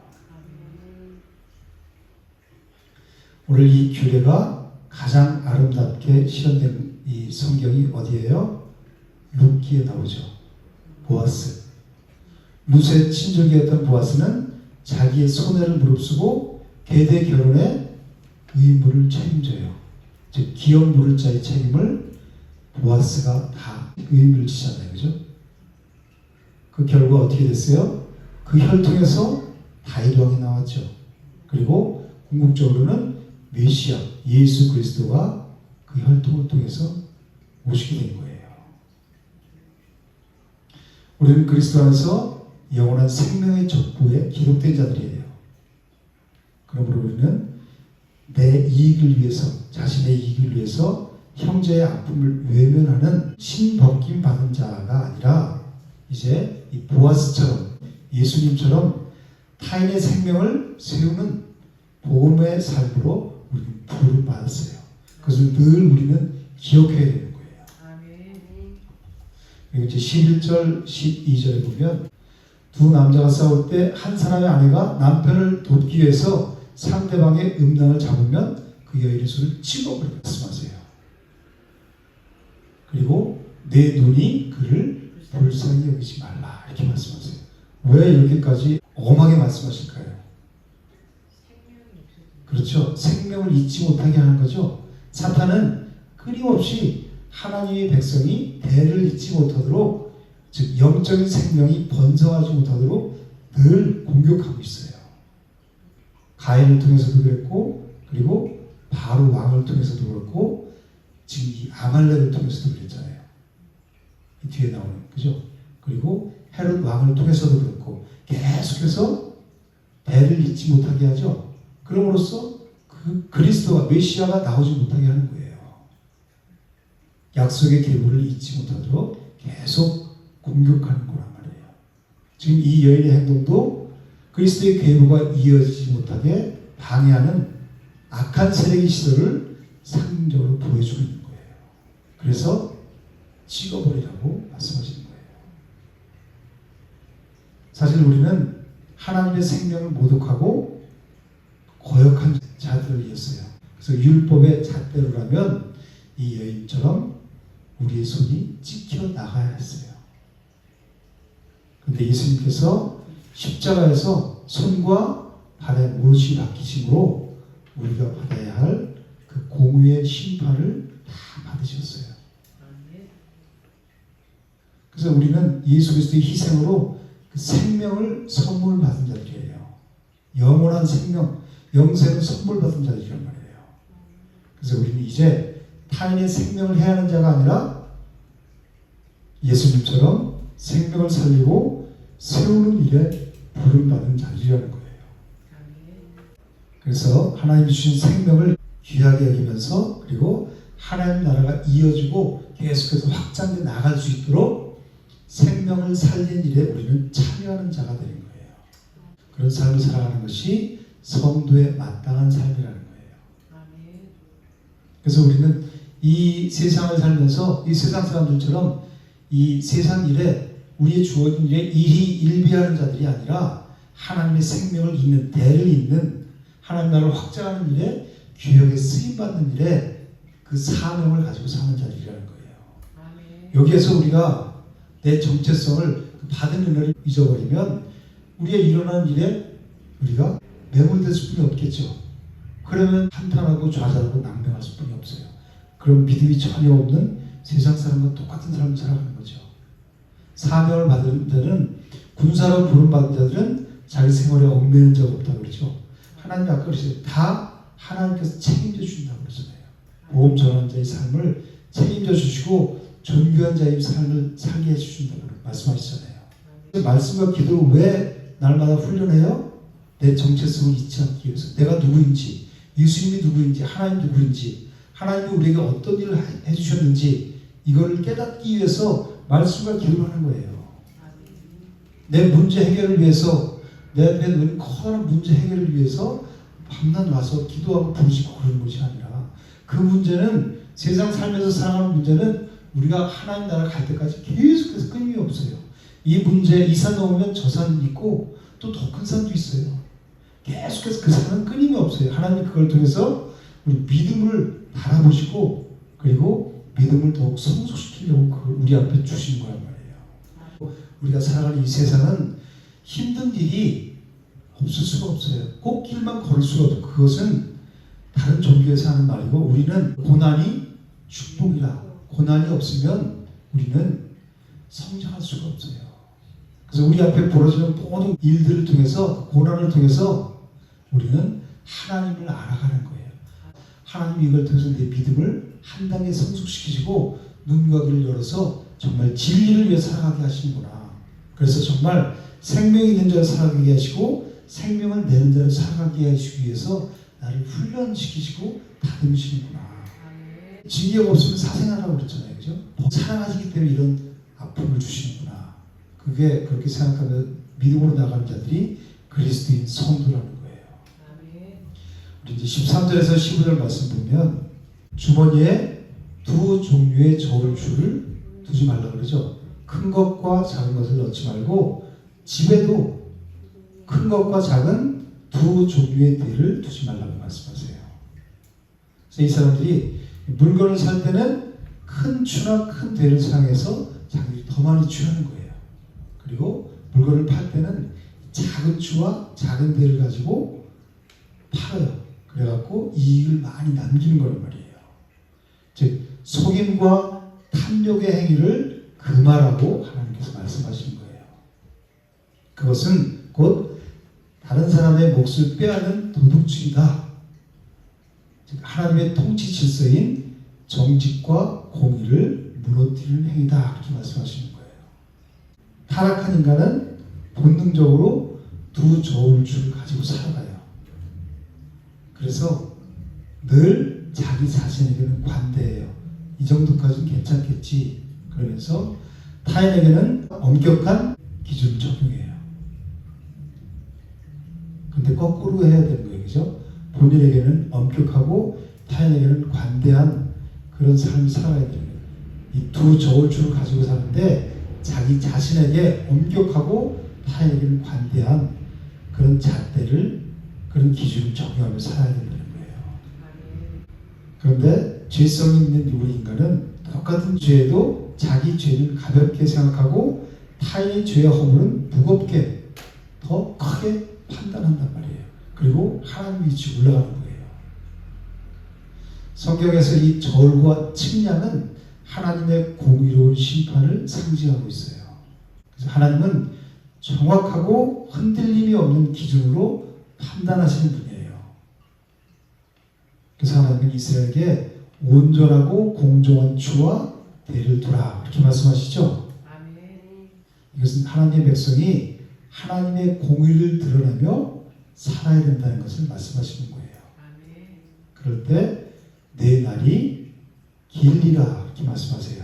[SPEAKER 1] 오늘 이 규례가 가장 아름답게 실현된 이 성경이 어디예요? 룻기에 나오죠. 보아스. 룻의 친족이었던 보아스는 자기의 손해를 무릅쓰고 계대 결혼의 의무를 책임져요. 즉 기업 물을 자의 책임을 보아스가 다 의미를 지잖아요. 그죠? 그 결과 어떻게 됐어요? 그 혈통에서 다윗 왕이 나왔죠. 그리고 궁극적으로는 메시아 예수 그리스도가 그 혈통을 통해서 오시게 된 거예요. 우리는 그리스도 안에서 영원한 생명의 족보에 기록된 자들이에요. 그러므로 우리는 내 이익을 위해서, 자신의 이익을 위해서 형제의 아픔을 외면하는 신벗김 받은 자가 아니라 이제 이 보아스처럼 예수님처럼 타인의 생명을 세우는 복음의 삶으로 우리는 부름을 받았어요. 그것을 늘 우리는 기억해야 되는 거예요.
[SPEAKER 2] 아멘.
[SPEAKER 1] 그리고 이제 11절, 12절에 보면 두 남자가 싸울 때 한 사람의 아내가 남편을 돕기 위해서 상대방의 음란을 잡으면 그 여인의 손을 찍어버리고 말씀하세요. 그리고 내 눈이 그를 불쌍히 여기지 말라 이렇게 말씀하세요. 왜 이렇게까지 엄하게 말씀하실까요? 그렇죠. 생명을 잊지 못하게 하는 거죠. 사탄은 끊임없이 하나님의 백성이 대를 잊지 못하도록, 즉 영적인 생명이 번성하지 못하도록 늘 공격하고 있어요. 가인을 통해서도 그랬고, 그리고 바로 왕을 통해서도 그렇고, 지금 이 아말렉을 통해서도 그랬잖아요. 이 뒤에 나오는, 그죠? 그리고 헤롯 왕을 통해서도 그렇고, 계속해서 대를 잊지 못하게 하죠. 그럼으로써 그 그리스도가 메시아가 나오지 못하게 하는 거예요. 약속의 계보를 잊지 못하도록 계속 공격하는 거란 말이에요. 지금 이 여인의 행동도 그리스도의 계보가 이어지지 못하게 방해하는 악한 세력의 시도를 상징적으로 보여주고 있는 거예요. 그래서 찍어버리라고 말씀하시는 거예요. 사실 우리는 하나님의 생명을 모독하고 거역한 자들이었어요. 그래서 율법의 잣대로라면 이 여인처럼 우리의 손이 찍혀 나가야 했어요. 그런데 예수님께서 십자가에서 손과 발의 못이 바뀌심으로 우리가 받아야 할 그 공의의 심판을 다 받으셨어요. 그래서 우리는 예수 그리스도의 희생으로 그 생명을 선물 받은 자들이에요. 영원한 생명, 영생을 선물 받은 자들이란 말이에요. 그래서 우리는 이제 타인의 생명을 해하는 자가 아니라 예수님처럼 생명을 살리고 세우는 일에 부름받은 자들이라는 거예요. 그래서 하나님이 주신 생명을 귀하게 여기면서, 그리고 하나님 나라가 이어지고 계속해서 확장돼 나갈 수 있도록 생명을 살린 일에 우리는 참여하는 자가 되는 거예요. 그런 삶을 살아가는 것이 성도의 마땅한 삶이라는 거예요. 그래서 우리는 이 세상을 살면서 이 세상 사람들처럼 이 세상 일에 우리의 주어진 일에 일희일비하는 자들이 아니라 하나님의 생명을 잇는, 대를 잇는, 하나님 나라를 확장하는 일에 귀하게 쓰임받는 일에 그 사명을 가지고 사는 자들이라는 거예요. 여기에서 우리가 내 정체성을, 받은 은혜를 잊어버리면 우리의 일어나는 일에 우리가 매몰될 수뿐이 없겠죠. 그러면 한탄하고 좌절하고 낭명할 수뿐이 없어요. 그럼 믿음이 전혀 없는 세상 사람과 똑같은 삶을 살아가는 거죠. 사명을 받은 자들은, 군사로 부름받은 자들은 자기 생활에 얽매이는 적 없다고 그러죠. 하나님이 아까 그러셨어요. 다 하나님께서 책임져 주신다고 그러잖아요. 보험 전환자의 삶을 책임져 주시고 존귀한 자의 삶을 살게 해주신다고 말씀하시잖아요. 말씀과 기도를 왜 날마다 훈련해요? 내 정체성을 잊지 않기 위해서, 내가 누구인지, 예수님이 누구인지, 하나님 누구인지, 하나님이 우리에게 어떤 일을 해주셨는지 이거를 깨닫기 위해서 말씀과 기도를 하는 거예요. 내 문제 해결을 위해서, 내 앞에 놓인 커다란 문제 해결을 위해서 밤낮 와서 기도하고 부르짖고 그런 것이 아니라, 그 문제는, 세상 살면서 살아가는 문제는 우리가 하나님 나라 갈 때까지 계속해서 끊임이 없어요. 이 문제, 이 산 넘으면 저 산이 있고 또 더 큰 산도 있어요. 계속해서 그 산은 끊임이 없어요. 하나님 그걸 통해서 우리 믿음을 바라보시고, 그리고 믿음을 더욱 성숙시키려고 그걸 우리 앞에 주신 거란 말이에요. 우리가 살아가는 이 세상은 힘든 일이 없을 수가 없어요. 꽃길만 걸을 수가 없어요. 그것은 다른 종교에서 하는 말이고, 우리는 고난이 축복이라, 고난이 없으면 우리는 성장할 수가 없어요. 그래서 우리 앞에 벌어지는 모든 일들을 통해서, 고난을 통해서 우리는 하나님을 알아가는 거예요. 하나님이 이걸 통해서 내 믿음을 한 단계 성숙시키시고 눈과 귀를 열어서 정말 진리를 위해 살아가게 하시는구나. 그래서 정말 생명이 있는 자를 살아가게 하시고 생명을 내는 자를 살아가게 하시기 위해서 나를 훈련시키시고 다듬으시는구나. 징계가 없으면 사생하라고 그랬잖아요. 그죠? 사랑하시기 때문에 이런 아픔을 주시는구나. 그게 그렇게 생각하면 믿음으로 나가는 자들이 그리스도인 성도라는 거예요. 우리 이제 13절에서 15절 말씀 보면 주머니에 두 종류의 저울추를 두지 말라고 그러죠. 큰 것과 작은 것을 넣지 말고 집에도 큰 것과 작은 두 종류의 대를 두지 말라고 말씀하세요. 그래서 이 사람들이 물건을 살 때는 큰 추나 큰 대를 사용해서 자기들이 더 많이 취하는 거예요. 그리고 물건을 팔 때는 작은 추와 작은 대를 가지고 팔아요. 그래갖고 이익을 많이 남기는 거란 말이에요. 즉 속임과 탐욕의 행위를 금하라고 하나님께서 말씀하시는 거예요. 그것은 곧 다른 사람의 몫을 빼앗는 도둑질이다. 즉 하나님의 통치 질서인 정직과 공의를 무너뜨리는 행위다. 이렇게 말씀하시는 거예요. 타락한 인간은 본능적으로 두 저울추를 가지고 살아가요. 그래서 늘 자기 자신에게는 관대해요. 이 정도까지는 괜찮겠지. 그러면서 타인에게는 엄격한 기준을 적용해요. 근데 거꾸로 해야 되는 거예요. 그죠? 본인에게는 엄격하고 타인에게는 관대한 그런 삶을 살아야 되는 거예요. 이 두 저울추를 가지고 사는데 자기 자신에게 엄격하고 타인에게는 관대한 그런 잣대를, 그런 기준을 적용하며 살아야 된다는 거예요. 그런데 죄성이 있는 우리 인간은 똑같은 죄에도 자기 죄는 가볍게 생각하고 타인의 죄와 허물은 무겁게 더 크게 판단한단 말이에요. 그리고 하나님 위치 올라가는 거예요. 성경에서 이 저울과 측량은 하나님의 공의로운 심판을 상징하고 있어요. 그래서 하나님은 정확하고 흔들림이 없는 기준으로 판단하시는 분이에요. 그래서 하나님은 이스라엘에게 온전하고 공정한 추와 대를 두라 이렇게 말씀하시죠. 이것은 하나님의 백성이 하나님의 공의를 드러내며 살아야 된다는 것을 말씀하시는 거예요. 그럴 때 내 날이 길리라 이렇게 말씀하세요.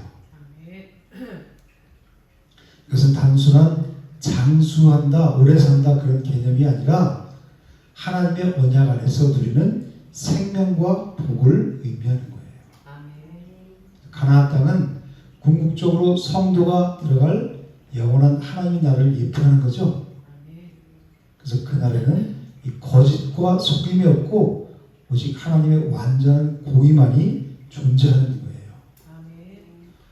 [SPEAKER 1] 이것은 단순한 장수한다, 오래 산다 그런 개념이 아니라 하나님의 언약 안에서 누리는 생명과 복을 의미하는 거예요. 가나안 땅은 궁극적으로 성도가 들어갈 영원한 하나님의 나라를 예표하는 거죠. 그래서 그 날에는 이 거짓과 속임이 없고 오직 하나님의 완전한 공의만이 존재하는 거예요.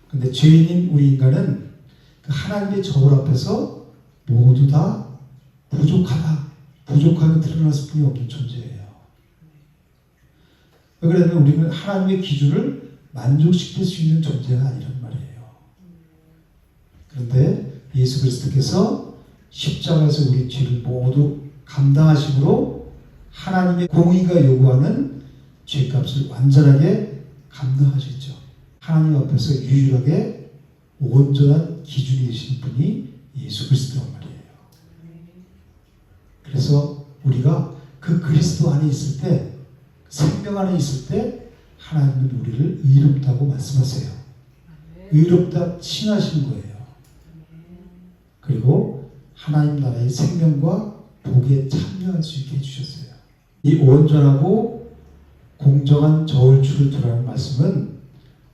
[SPEAKER 1] 그런데 죄인인 우리 인간은 그 하나님의 저울 앞에서 모두 다 부족하다, 부족함이 드러났을 뿐이 없는 존재예요. 왜 그러냐면 우리는 하나님의 기준을 만족시킬 수 있는 존재가 아니란 말이에요. 그런데 예수 그리스도께서 십자가에서 우리 죄를 모두 감당하심으로 하나님의 공의가 요구하는 죄값을 완전하게 감당하셨죠. 하나님 앞에서 유일하게 온전한 기준이 되시는 분이 예수 그리스도란 말이에요. 그래서 우리가 그 그리스도 안에 있을 때, 생명 안에 있을 때 하나님은 우리를 의롭다고 말씀하세요. 의롭다 칭하시는 거예요. 그리고 하나님 나라의 생명과 복에 참여할 수 있게 해주셨어요. 이 온전하고 공정한 저울추를 두라는 말씀은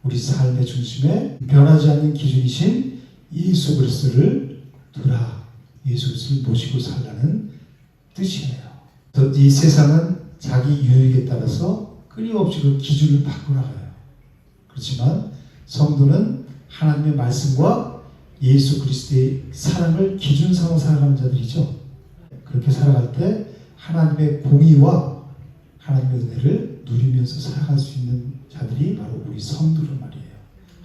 [SPEAKER 1] 우리 삶의 중심에 변하지 않는 기준이신 예수 그리스도를 두라, 예수 그리스도를 모시고 살라는 뜻이에요. 이 세상은 자기 유익에 따라서 끊임없이 그 기준을 바꿔나가요. 그렇지만 성도는 하나님의 말씀과 예수 그리스도의 사랑을 기준 삼아 살아가는 자들이죠. 그렇게 살아갈 때 하나님의 공의와 하나님의 은혜를 누리면서 살아갈 수 있는 자들이 바로 우리 성도란 말이에요.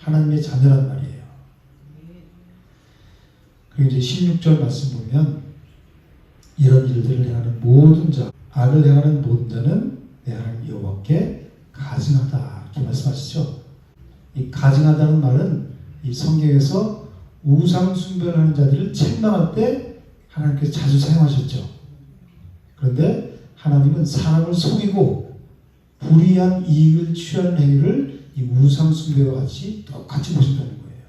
[SPEAKER 1] 하나님의 자녀란 말이에요. 그리고 이제 16절 말씀 보면 이런 일들을 행하는 모든 자, 악을 행하는 모든 자는 내 하나님 여호와께 가증하다 이렇게 말씀하시죠. 이 가증하다는 말은 이 성경에서 우상 숭배를 하는 자들을 책망할 때 하나님께서 자주 사용하셨죠. 그런데 하나님은 사람을 속이고 불의한 이익을 취하는 행위를 이 우상 숭배와 같이 똑같이 보신다는 거예요.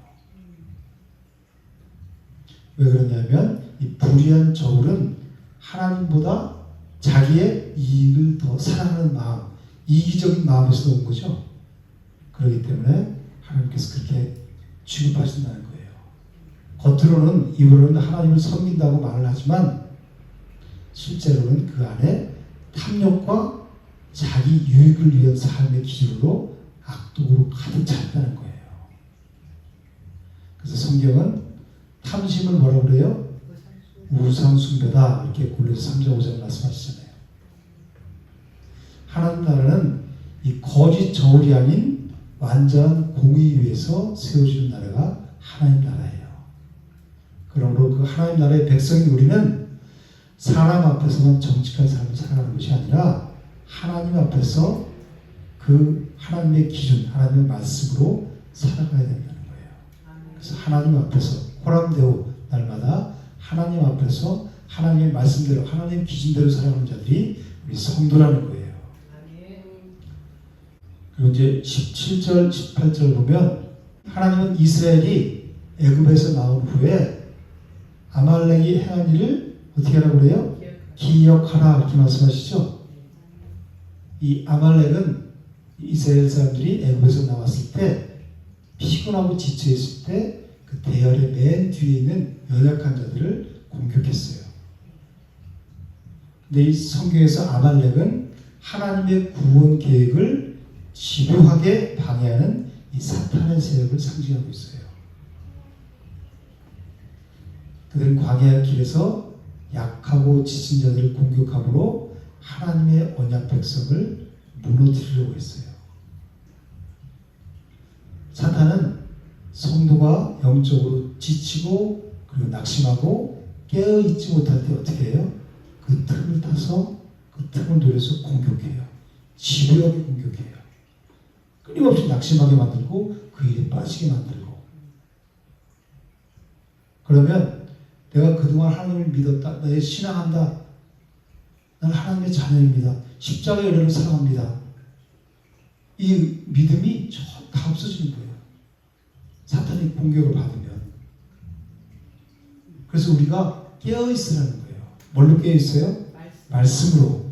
[SPEAKER 1] 왜 그러냐면 이 불의한 저울은 하나님보다 자기의 이익을 더 사랑하는 마음, 이기적인 마음에서 온 거죠. 그렇기 때문에 하나님께서 그렇게 취급하신다는 거예요. 겉으로는 입으로는 하나님을 섬긴다고 말을 하지만 실제로는 그 안에 탐욕과 자기 유익을 위한 삶의 기준으로 악독으로 가득 차 있다는 거예요. 그래서 성경은 탐심을 뭐라고 그래요? 우상숭배다 이렇게 골로새 3장 5절 말씀하시잖아요. 하나님 나라는 이 거짓 저울이 아닌 완전한 공의 위에서 세워지는 나라가 하나님 나라예요. 그러므로 그 하나님 나라의 백성인 우리는 사람 앞에서만 정직한 삶을 살아가는 것이 아니라 하나님 앞에서 그 하나님의 기준, 하나님의 말씀으로 살아가야 된다는 거예요. 그래서 하나님 앞에서 호람되고 날마다 하나님 앞에서 하나님의 말씀대로 하나님의 기준대로 살아가는 자들이 우리 성도라는 거예요. 그리고 이제 17절, 18절 보면 하나님은 이스라엘이 애굽에서 나온 후에 아말렉이 행한 일을 어떻게 하라고 그래요? 기억하라 이렇게 말씀하시죠. 이 아말렉은 이스라엘 사람들이 애굽에서 나왔을 때 피곤하고 지쳐있을 때 그 대열의 맨 뒤에 있는 연약한 자들을 공격했어요. 근데 이 성경에서 아말렉은 하나님의 구원 계획을 집요하게 방해하는 이 사탄의 세력을 상징하고 있어요. 그들은 광야의 길에서 약하고 지친 자들을 공격함으로 하나님의 언약 백성을 무너뜨리려고 했어요. 사탄은 성도가 영적으로 지치고 그리고 낙심하고 깨어있지 못할 때 어떻게 해요? 그 틈을 타서 그 틈을 노려서 공격해요. 집요하게 공격해요. 끊임없이 낙심하게 만들고 그 일에 빠지게 만들고. 그러면 내가 그동안 하나님을 믿었다. 나의 신앙한다. 나는 하나님의 자녀입니다. 십자가의 은혜를 사랑합니다. 이 믿음이 다 없어지는 거예요. 사탄이 공격을 받으면. 그래서 우리가 깨어있으라는 거예요. 뭘로 깨어있어요? 말씀으로.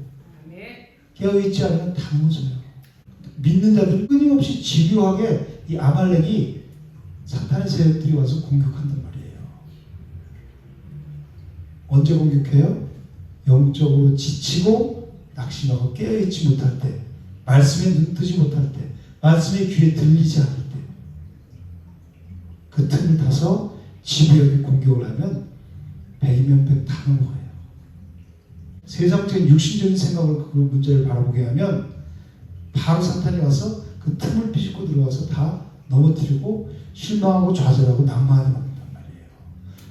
[SPEAKER 1] 깨어있지 않으면 다 무너져요. 믿는 자들은 끊임없이 집요하게 이 아말렉이 사탄의 세력들이 와서 공격한단 말이에요. 언제 공격해요? 영적으로 지치고 낙심하고 깨어있지 못할 때, 말씀에 눈 뜨지 못할 때, 말씀의 귀에 들리지 않을 때, 그 틈을 타서 집요하게 공격을 하면 100이면 100 다 넘어가요. 세상적인 육신적인 생각으로 그 문제를 바라보게 하면 바로 사탄이 와서 그 틈을 비집고 들어와서 다 넘어뜨리고 실망하고 좌절하고 낭만하게 만든단 말이에요.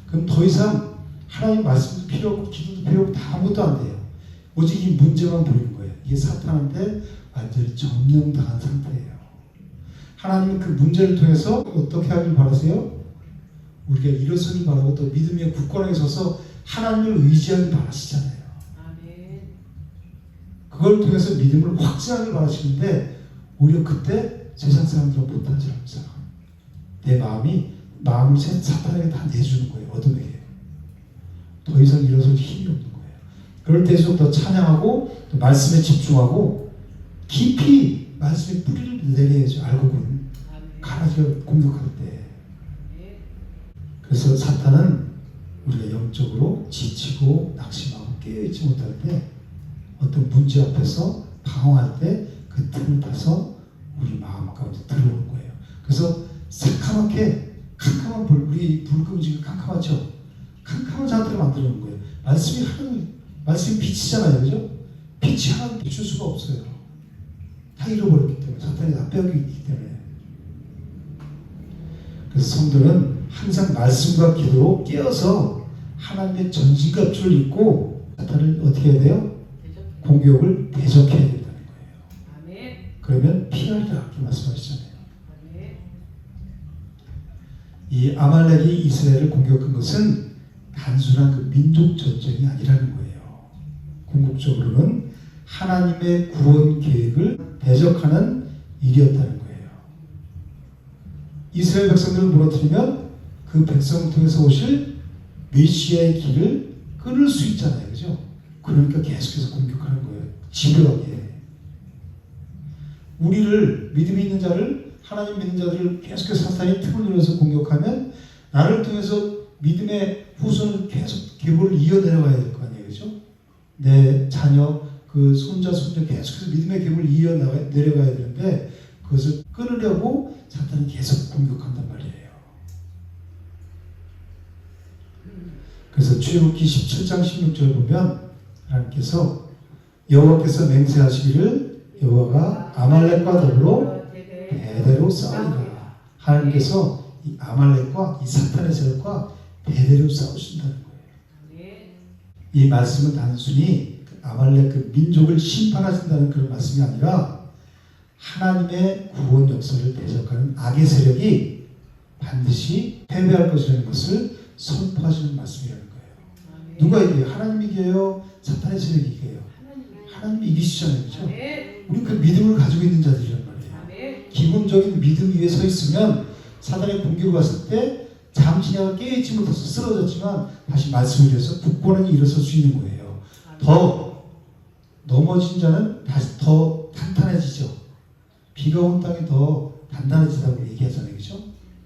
[SPEAKER 1] 그럼 더 이상 하나님 말씀도 필요 없고 기도도 필요 없고 다 아무것도 안 돼요. 오직 이 문제만 보이는 거예요. 이게 사탄한테 완전히 점령당한 상태예요. 하나님은 그 문제를 통해서 어떻게 하길 바라세요? 우리가 일어서길 바라고 또 믿음의 굳건하게 서서 하나님을 의지하길 바라시잖아요. 그걸 통해서 믿음을 확증하길 바라시는데 오히려 그때 세상 사람들은 못한 줄 알면서 내 마음을 사탄에게 다 내주는 거예요. 얻어내게. 더 이상 일어설 힘이 없는 거예요. 그럴 때일수록 더 찬양하고 또 말씀에 집중하고 깊이 말씀의 뿌리를 내려야죠. 알고 보면 가라지가 공격할 때. 그래서 사탄은 우리가 영적으로 지치고 낙심하고 깨어있지 못할 때 어떤 문제 앞에서 방황할 때 그 틈을 타서 우리 마음 가운데 들어오는 거예요. 그래서 새카맣게 캄캄한 우리 불금지가 캄캄하죠. 캄캄한 상태를 만들어 놓은 거예요. 말씀이 빛이잖아요. 그죠? 빛이 하나도 비출 수가 없어요. 다 잃어버렸기 때문에 사탄이 다 빼앗기기 때문에. 그래서 성도는 항상 말씀과 기도로 깨어서 하나님의 전신갑주를 입고 사탄을 어떻게 해야 돼요? 공격을 대적해야 된다는 거예요.
[SPEAKER 2] 아멘.
[SPEAKER 1] 그러면 피하리라 이렇게 말씀하시잖아요.
[SPEAKER 2] 아멘.
[SPEAKER 1] 이 아말렉이 이스라엘을 공격한 것은 단순한 그 민족 전쟁이 아니라는 거예요. 궁극적으로는 하나님의 구원 계획을 대적하는 일이었다는 거예요. 이스라엘 백성들을 무너뜨리면 그 백성을 통해서 오실 메시아의 길을 끊을 수 있잖아요. 그죠? 그러니까 계속해서 공격하는 거예요. 집요하게. 우리를 믿음이 있는 자를 하나님 믿는 자들을 계속해서 사탄이 틈을 누려서 공격하면 나를 통해서 믿음의 후손을 계속 계보를 이어내려가야 될 거 아니에요. 그죠? 내 자녀 그 손자 손자 계속해서 믿음의 계보를 이어내려가야 되는데 그것을 끊으려고 사탄이 계속 공격한단 말이에요. 그래서 출애굽기 17장 16절 보면 하나님께서 여호와께서 맹세하시기를 여호와가 아말렉과 더불어 대대로 싸우리라. 하나님께서 이 아말렉과 이 사탄의 세력과 대대로 싸우신다는 거예요. 이 말씀은 단순히 아말렉 그 민족을 심판하신다는 그런 말씀이 아니라 하나님의 구원 역사를 대적하는 악의 세력이 반드시 패배할 것이라는 것을 선포하시는 말씀이라는 거예요. 누가 이겨요? 하나님이 이겨요? 사탄의 세력이 이겨요? 하나님이 이기시잖아요. 그렇죠? 우리 그 믿음을 가지고 있는 자들이란 말이에요. 기본적인 믿음 위에 서 있으면 사단의 공격을 왔을 때 잠시 내가 깨어있지 못해서 쓰러졌지만 다시 말씀을 위해서 굳건하게 일어설 수 있는 거예요. 더 넘어진 자는 다시 더 탄탄해지죠. 비가 온 땅이 더 단단해지다고 얘기하잖아요. 그렇죠?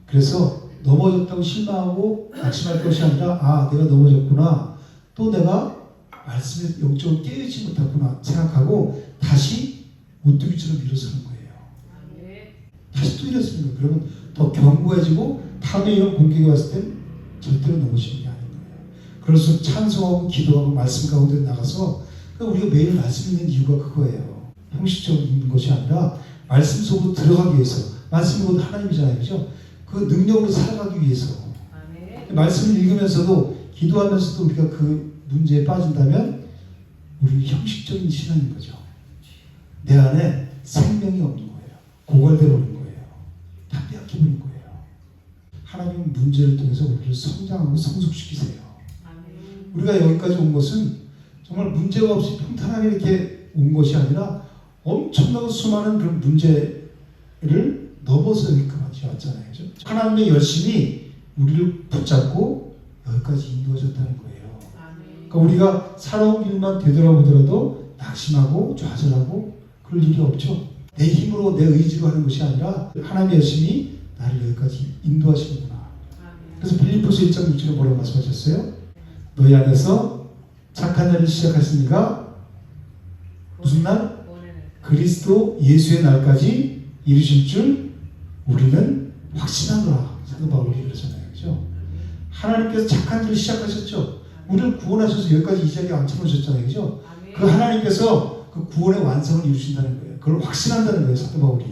[SPEAKER 1] 그래서 넘어졌다고 실망하고 낙심할 것이 아니라 아 내가 넘어졌구나 또 내가 말씀에 영적으로 깨어있지 못했구나 생각하고 다시 오뚜기처럼 일어서는 거예요. 다시 또 일어서는 거예요. 그러면 더 견고해지고 다음에 이런 공격이 왔을 땐 절대로 넘어지는 게 아닌 거예요. 그래서 찬송하고 기도하고 말씀 가운데 나가서 그러니까 우리가 매일 말씀 있는 이유가 그거예요. 형식적으로 있는 것이 아니라 말씀 속으로 들어가기 위해서 말씀이 곧 하나님이잖아요. 그죠? 그 능력으로 살아가기 위해서 말씀을 읽으면서도 기도하면서도 우리가 그 문제에 빠진다면 우리는 형식적인 신앙인 거죠. 내 안에 생명이 없는 거예요. 고갈되어 버린 거예요. 다 빼앗겨버린 거예요. 하나님은 문제를 통해서 우리를 성장하고 성숙시키세요. 우리가 여기까지 온 것은 정말 문제가 없이 평탄하게 이렇게 온 것이 아니라 엄청나고 수많은 그런 문제를 넘어서 여기까지 왔잖아요. 그죠? 하나님의 열심히 우리를 붙잡고 여기까지 인도하셨다는 거예요. 그러니까 우리가 살아온 길만 되돌아보더라도 낙심하고 좌절하고 그럴 일이 없죠. 내 힘으로 내 의지로 하는 것이 아니라 하나님의 열심히 나를 여기까지 인도하시는구나. 그래서 빌립보서 1장 6절에 뭐라고 말씀하셨어요? 너희 안에서 착한 일을 시작하시니까 무슨 날? 그리스도 예수의 날까지 이루실 줄 우리는 확신하노라. 사도 바울이 그러잖아요. 그죠? 하나님께서 착한 일을 시작하셨죠. 우리를 구원하셔서 여기까지 이 자리에 앉혀놓으셨잖아요. 그죠? 그 하나님께서 그 구원의 완성을 이루신다는 거예요. 그걸 확신한다는 거예요. 사도 바울이.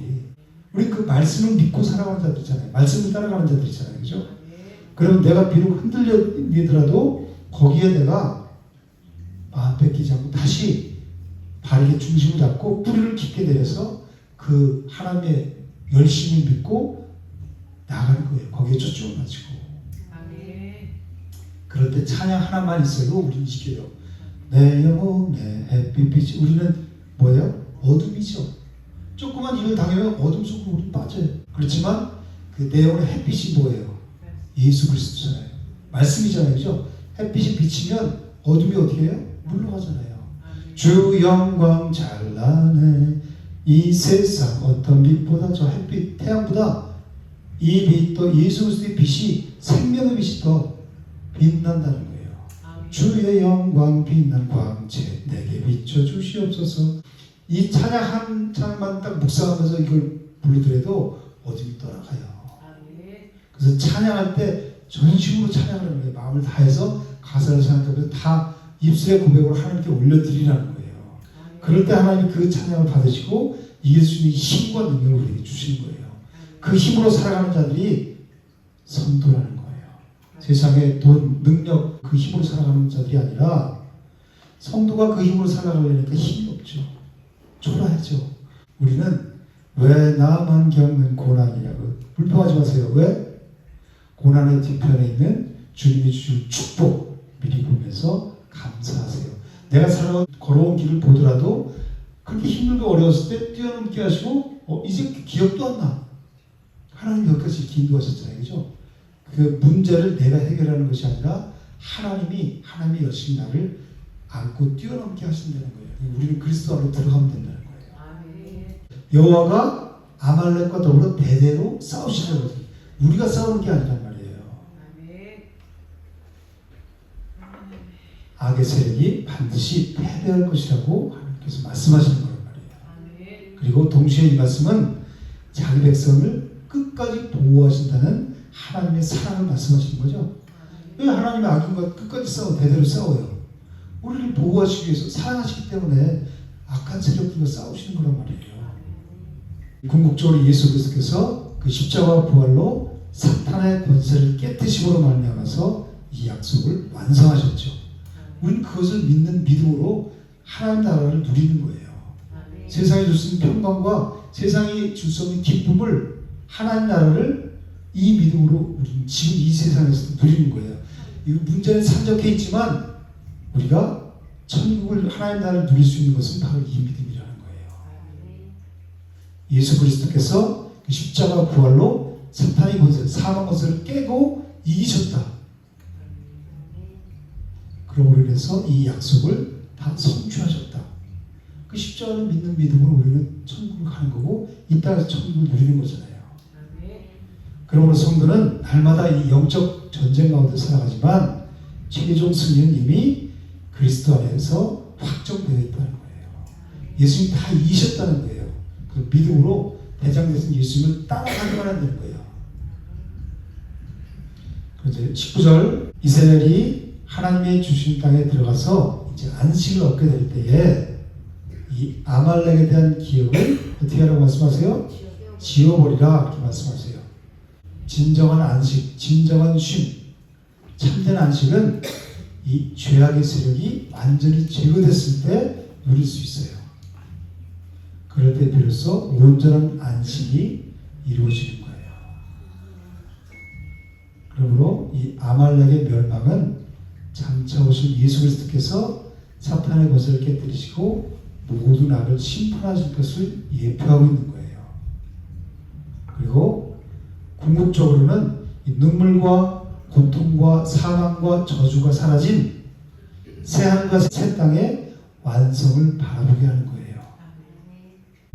[SPEAKER 1] 우리 그 말씀을 믿고 살아가는 자들이잖아요. 말씀을 따라가는 자들이잖아요. 그죠? 그럼 내가 비록 흔들리더라도 거기에 내가 마음 뺏기지 않고 다시 바르게 중심을 잡고 뿌리를 깊게 내려서 그 하나님의 열심을 믿고 나가는 거예요. 거기에 초점을 맞추고. 그럴 때 찬양 하나만 있어도 우리는 지켜요. 내 영혼의 햇빛이 우리는 뭐예요? 어둠이죠. 조그만 일을 당하면 어둠 속으로 우리는 빠져요. 그렇지만 그 내 영혼의 햇빛이 뭐예요? 예수 그리스도잖아요. 말씀이잖아요. 그죠? 햇빛이 비치면 어둠이 어떻게 해요? 물러가잖아요. 주 영광 찬란해 이 세상 어떤 빛보다 저 햇빛 태양보다 이 빛도 예수 그리스도의 빛이 생명의 빛이 더 빛난다는 거예요. 주의 영광 빛난 광채 내게 비춰 주시옵소서. 이 찬양 한 찬양만 딱 묵상하면서 이걸 부르더라도 어둠이 떠나가요. 그래서 찬양할 때 전심으로 찬양하는 거예요. 마음을 다해서 가사를 생각하면서 다 입술의 고백으로 하나님께 올려드리라는 거예요. 그럴 때 하나님이 그 찬양을 받으시고 이길 수 있는 힘과 능력을 우리에게 주시는 거예요. 그 힘으로 살아가는 자들이 성도라는 거예요. 세상의 돈, 능력, 그 힘으로 살아가는 자들이 아니라 성도가 그 힘으로 살아가려니까 힘이 없죠. 초라하죠. 우리는 왜 나만 겪는 고난이냐고 불평하지 마세요. 왜? 고난의 뒤편에 있는 주님이 주실 축복 미리 보면서 감사하세요. 내가 걸어온 길을 보더라도 그렇게 힘들고 어려웠을 때 뛰어넘게 하시고 이제 기억도 안 나. 하나님 여기까지 이렇게 인도하셨잖아요. 그죠? 그 문제를 내가 해결하는 것이 아니라 하나님이 열심히 나를 안고 뛰어넘게 하신다는 거예요. 우리는 그리스도 안으로 들어가면 된다는 거예요. 여호와가 아말렉과 더불어 대대로 싸우시는 거죠. 우리가 싸우는 게 아니란 말이에요. 악의 세력이 반드시 패배할 것이라고 하나님께서 말씀하시는 거란 말이에요. 그리고 동시에 이 말씀은 자기 백성을 끝까지 보호하신다는 하나님의 사랑을 말씀하시는 거죠. 왜 하나님의 악인과 끝까지 대대로 싸워요? 우리를 보호하시기 위해서 사랑하시기 때문에 악한 세력들과 싸우시는 거란 말이에요. 궁극적으로 예수 그리스도께서 그 십자가 부활로 사탄의 권세를 깨뜨심으로 말미암아서 이 약속을 완성하셨죠. 우리는 그것을 믿는 믿음으로 하나님 나라를 누리는 거예요. 세상이 줄 수 있는 평강과 세상이 줄 수 없는 기쁨을 하나님 나라를 이 믿음으로 우리는 지금 이 세상에서 누리는 거예요. 이 문제는 산적해 있지만 우리가 천국을 하나님 나라를 누릴 수 있는 것은 바로 이 믿음이라는 거예요. 예수 그리스도께서 그 십자가 부활로 사탄의 권세, 사망 권세를 깨고 이기셨다. 그러므로 인해서 이 약속을 다 성취하셨다. 그 십자가를 믿는 믿음으로 우리는 천국을 가는 거고 이 땅에서 천국을 누리는 거잖아요. 그러므로 성도는 날마다 이 영적 전쟁 가운데 살아가지만 최종 승리는 이미 그리스도 안에서 확정되어 있다는 거예요. 예수님이 다 이기셨다는 거예요. 그 믿음으로 대장되신 예수님을 따라가기만 하면 되는 거예요. 그런데 19절 이스라엘이 하나님의 주신 땅에 들어가서 이제 안식을 얻게 될 때에 이 아말렉에 대한 기억을 어떻게 하라고 말씀하세요? 지워버리라 이렇게 말씀하세요. 진정한 안식, 진정한 쉼, 참된 안식은 이 죄악의 세력이 완전히 제거됐을 때 누릴 수 있어요. 그럴 때 비로소 온전한 안식이 이루어지는 거예요. 그러므로 이 아말렉의 멸망은 장차 오실 예수 그리스도께서 사탄의 것을 깨뜨리시고 모든 악을 심판하실 것을 예표하고 있는 거예요. 그리고 궁극적으로는 이 눈물과 고통과 사망과 저주가 사라진 새하늘과 새 땅의 완성을 바라보게 하는 거예요.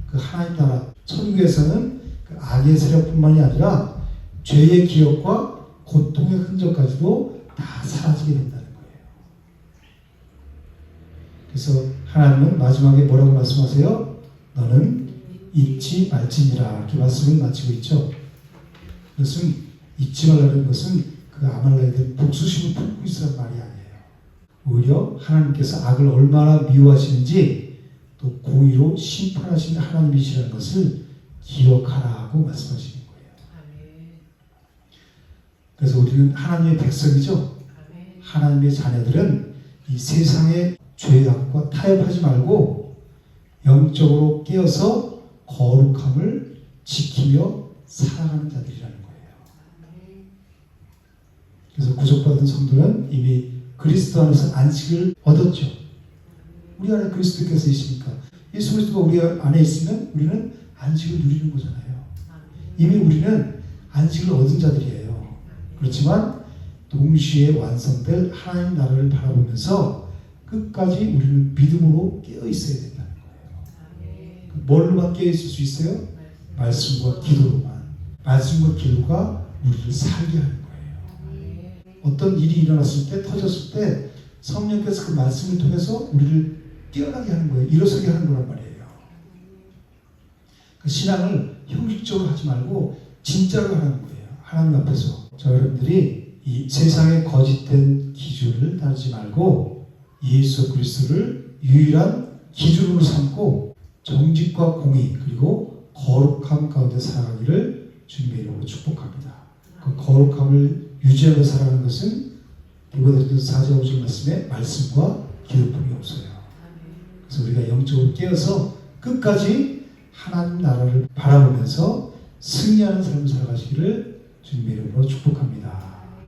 [SPEAKER 1] 그 하나님 나라 천국에서는 그 악의 세력뿐만이 아니라 죄의 기억과 고통의 흔적까지도 다 사라지게 된다는 거예요. 그래서 하나님은 마지막에 뭐라고 말씀하세요? 너는 잊지 말지니라 이렇게 말씀을 마치고 있죠. 그것은 잊지 말라는 것은 그 아말렉에 대한 복수심을 품고 있으란 말이 아니에요. 오히려 하나님께서 악을 얼마나 미워하시는지 또 공의로 심판하시는 하나님이시라는 것을 기억하라고 말씀하시는 거예요. 그래서 우리는 하나님의 백성이죠. 하나님의 자녀들은 이 세상의 죄악과 타협하지 말고 영적으로 깨어서 거룩함을 지키며 살아가는 자들이라는 거예요. 그래서 구속받은 성도는 이미 그리스도 안에서 안식을 얻었죠. 우리 안에 그리스도께서 있으니까 예수 그리스도가 우리 안에 있으면 우리는 안식을 누리는 거잖아요. 이미 우리는 안식을 얻은 자들이에요. 그렇지만 동시에 완성될 하나님 나라를 바라보면서 끝까지 우리는 믿음으로 깨어 있어야 된다는 거예요. 뭘로만 깨어 있을 수 있어요? 말씀과 기도로만. 말씀과 기도가 우리를 살게 하는 거예요. 어떤 일이 일어났을 때, 터졌을 때 성령께서 그 말씀을 통해서 우리를 뛰어나게 하는 거예요. 일어서게 하는 거란 말이에요. 그 신앙을 형식적으로 하지 말고 진짜로 하는 거예요. 하나님 앞에서. 저 여러분들이 이 세상의 거짓된 기준을 따르지 말고 예수 그리스도를 유일한 기준으로 삼고 정직과 공의 그리고 거룩함 가운데 살아가기를 주님의 이름으로 축복합니다. 그 거룩함을 유지하며 살아가는 것은 디모데전서 4장 5절 말씀에 말씀과 기도뿐이 없어요. 그래서 우리가 영적으로 깨어서 끝까지 하나님 나라를 바라보면서 승리하는 삶을 살아가시기를 주님의 이름으로 축복합니다.